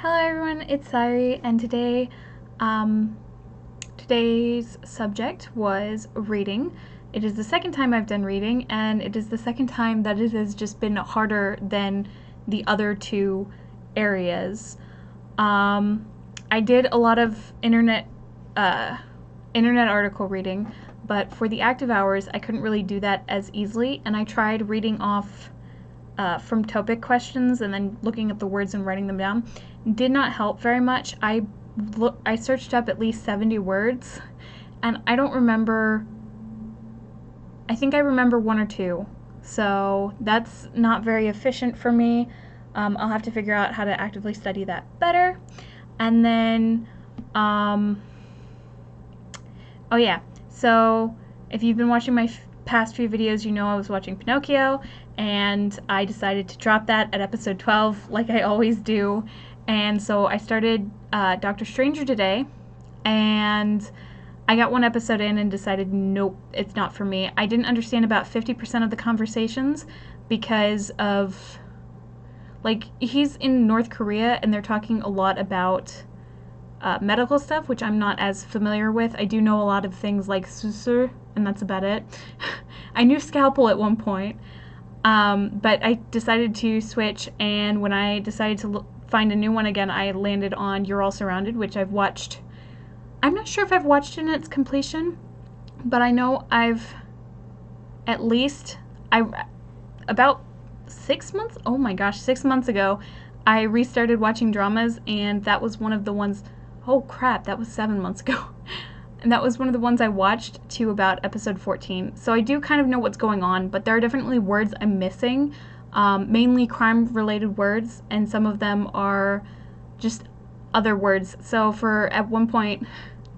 Hello everyone, it's Sairi, and today's subject was reading. It is the second time I've done reading, and it is the second time that it has just been harder than the other two areas. I did a lot of internet article reading, but for the active hours, I couldn't really do that as easily, and I tried reading off from topic questions and then looking at the words and writing them down. Did not help very much. I searched up at least 70 words, and I don't remember. I think I remember one or two, so that's not very efficient for me. I'll have to figure out how to actively study that better. And then, oh yeah, so if you've been watching my past few videos, you know I was watching Pinocchio, and I decided to drop that at episode 12 like I always do. And so I started Doctor Stranger today, and I got one episode in and decided, nope, it's not for me. I didn't understand about 50% of the conversations because of, like, he's in North Korea and they're talking a lot about medical stuff, which I'm not as familiar with. I do know a lot of things like susur, and that's about it. I knew scalpel at one point, but I decided to switch, and when I decided to find a new one again, I landed on You're All Surrounded, which I've watched. I'm not sure if I've watched it in its completion, but I know I've at least, about 6 months, oh my gosh, 6 months ago, I restarted watching dramas, and that was one of the ones, oh crap, that was 7 months ago. And that was one of the ones I watched to about episode 14. So I do kind of know what's going on, but there are definitely words I'm missing, mainly crime-related words, and some of them are just other words. So at one point,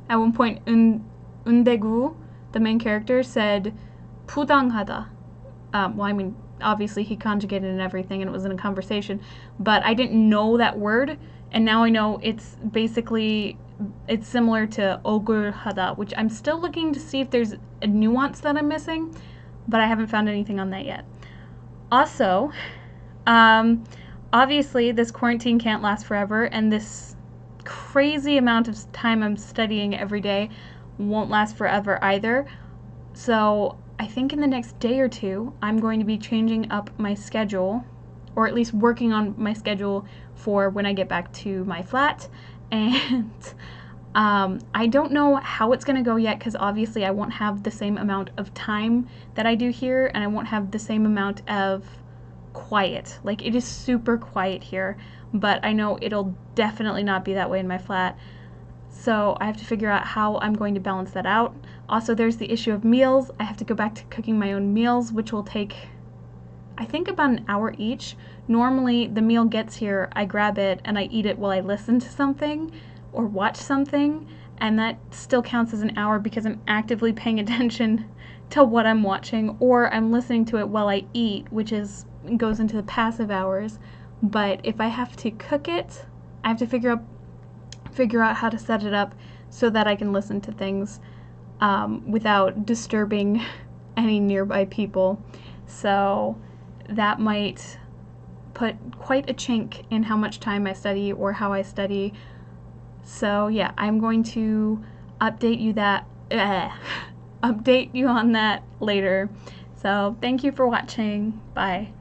Undegu, the main character, said 부당하다. Well, I mean, obviously he conjugated and everything, and it was in a conversation, but I didn't know that word, and now I know it's similar to 억울하다, which I'm still looking to see if there's a nuance that I'm missing, but I haven't found anything on that yet. Also, obviously this quarantine can't last forever, and this crazy amount of time I'm studying every day won't last forever either. So I think in the next day or two, I'm going to be changing up my schedule, or at least working on my schedule for when I get back to my flat. And I don't know how it's going to go yet, because obviously I won't have the same amount of time that I do here, and I won't have the same amount of quiet. Like, it is super quiet here, but I know it'll definitely not be that way in my flat. So I have to figure out how I'm going to balance that out. Also, there's the issue of meals. I have to go back to cooking my own meals, which will take, I think, about an hour each. Normally, the meal gets here, I grab it, and I eat it while I listen to something or watch something, and that still counts as an hour because I'm actively paying attention to what I'm watching, or I'm listening to it while I eat, which goes into the passive hours. But if I have to cook it, I have to figure out how to set it up so that I can listen to things without disturbing any nearby people. So that might put quite a chink in how much time I study or how I study. So yeah, I'm going to update you on that later. So thank you for watching. Bye.